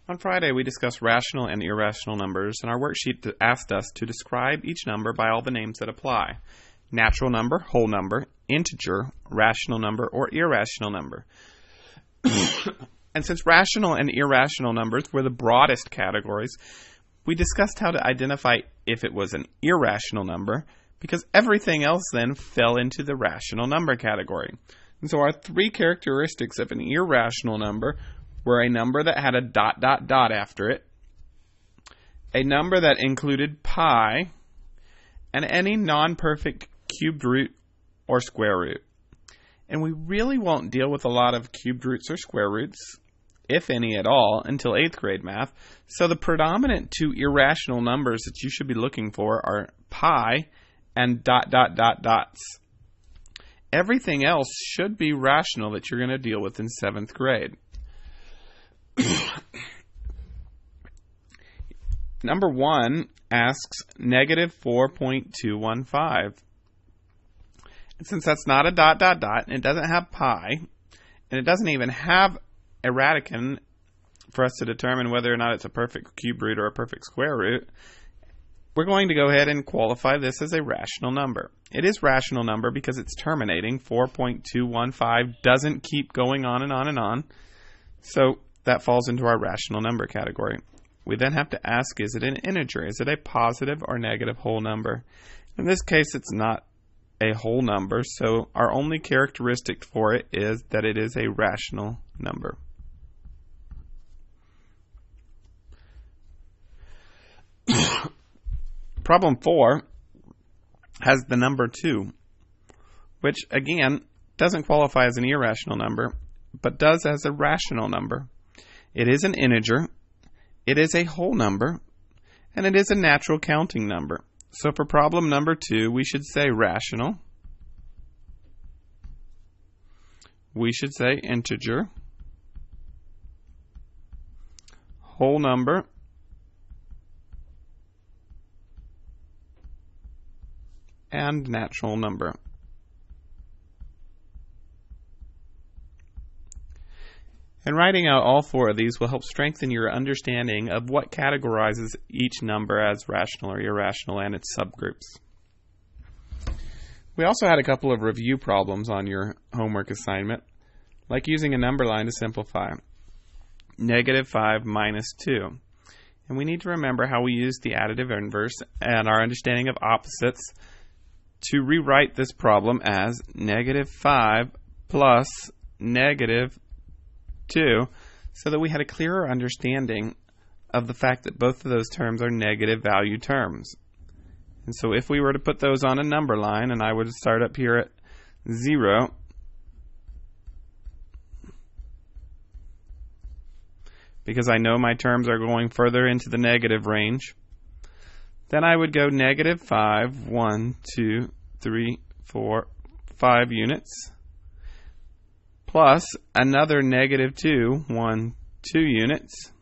On Friday, we discussed rational and irrational numbers, and our worksheet asked us to describe each number by all the names that apply: natural number, whole number, integer, rational number, or irrational number. And since rational and irrational numbers were the broadest categories, we discussed how to identify if it was an irrational number, because everything else then fell into the rational number category. And so our three characteristics of an irrational number were a number that had a ... after it, a number that included pi, and any non-perfect cubed root or square root. And we really won't deal with a lot of cubed roots or square roots, if any at all, until 8th grade math. So the predominant two irrational numbers that you should be looking for are pi and ... Everything else should be rational that you're going to deal with in 7th grade. Number 1 asks negative 4.215. And since that's not a ... and it doesn't have pi, and it doesn't even have a radicand for us to determine whether or not it's a perfect cube root or a perfect square root, we're going to go ahead and qualify this as a rational number. It is rational number because it's terminating. 4.215 doesn't keep going on and on and on. So that falls into our rational number category. We then have to ask, is it an integer? Is it a positive or negative whole number? In this case, it's not a whole number, so our only characteristic for it is that it is a rational number. Problem 4 has the number 2, which again doesn't qualify as an irrational number, but does as a rational number. It is an integer, it is a whole number, and it is a natural counting number. So for problem number 2, we should say rational, we should say integer, whole number, and natural number. And writing out all 4 of these will help strengthen your understanding of what categorizes each number as rational or irrational and its subgroups. We also had a couple of review problems on your homework assignment, like using a number line to simplify. Negative 5 minus 2. And we need to remember how we use the additive inverse and our understanding of opposites to rewrite this problem as negative 5 plus negative 2, so that we had a clearer understanding of the fact that both of those terms are negative value terms. And so if we were to put those on a number line, and I would start up here at 0, because I know my terms are going further into the negative range, then I would go negative 5, 1, 2, 3, 4, 5 units, plus another negative 2, 1, 2 units,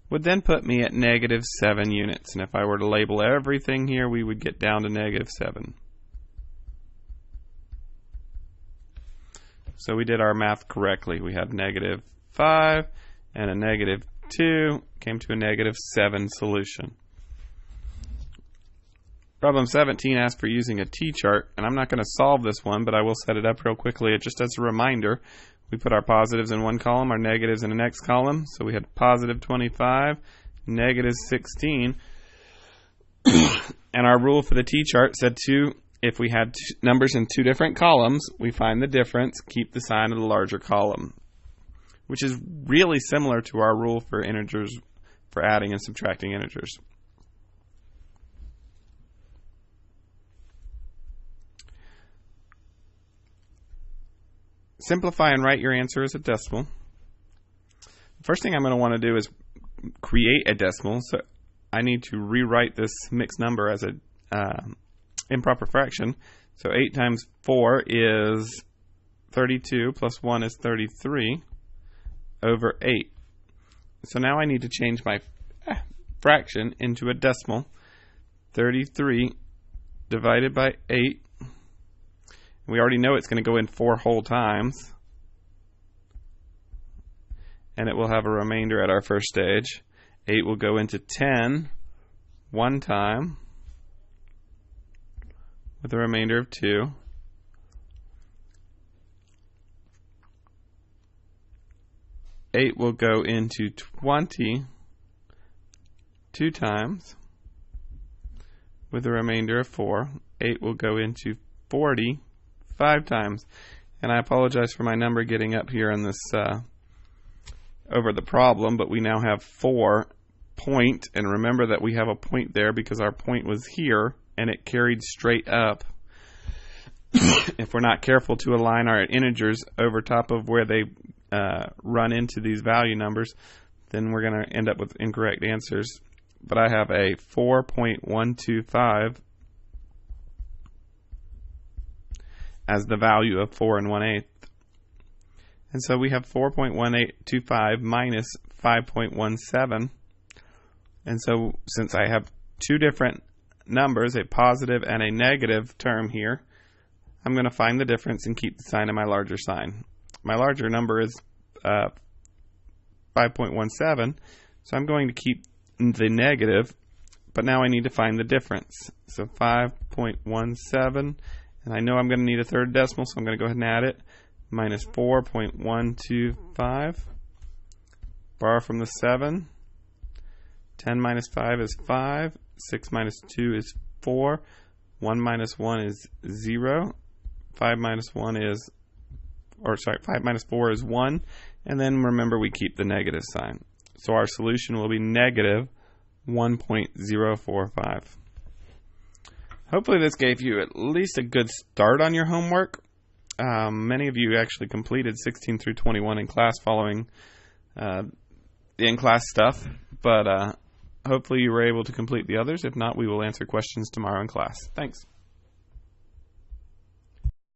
would then put me at negative 7 units. And if I were to label everything here, we would get down to negative 7. So we did our math correctly. We had negative 5 and a negative 2, came to a negative 7 solution. Problem 17 asks for using a T-chart, and I'm not going to solve this one, but I will set it up real quickly. Just as a reminder, we put our positives in one column, our negatives in the next column. So we had positive 25, negative 16. And our rule for the T-chart said if we had numbers in 2 different columns, we find the difference, keep the sign of the larger column, which is really similar to our rule for integers, for adding and subtracting integers. Simplify and write your answer as a decimal. The first thing I'm going to want to do is create a decimal. So I need to rewrite this mixed number as an improper fraction. So 8 times 4 is 32, plus 1 is 33 over 8. So now I need to change my fraction into a decimal. 33 divided by 8. We already know it's going to go in 4 whole times. and it will have a remainder at our first stage. 8 will go into 10 one time with a remainder of 2. 8 will go into 20 2 times with a remainder of 4. 8 will go into 40 5 times. And I apologize for my number getting up here in this over the problem, but we now have 4 point, and remember that we have a point there because our point was here and it carried straight up. If we're not careful to align our integers over top of where they run into these value numbers, then we're going to end up with incorrect answers. But I have a 4.125 as the value of 4 1/8. And so we have 4.1825 minus 5.17. And so since I have two different numbers, a positive and a negative term here, I'm going to find the difference and keep the sign of my larger sign. My larger number is 5.17, so I'm going to keep the negative, but now I need to find the difference. So 5.17, and I know I'm going to need a third decimal, so I'm going to go ahead and add it, minus 4.125, borrow from the 7, 10 minus 5 is 5, 6 minus 2 is 4, 1 minus 1 is 0, 5 minus 1 is, 5 minus 4 is 1, and then remember we keep the negative sign. So our solution will be negative 1.045. Hopefully this gave you at least a good start on your homework. Many of you actually completed 16 through 21 in class following the in-class stuff, but hopefully you were able to complete the others. If not, we will answer questions tomorrow in class. Thanks.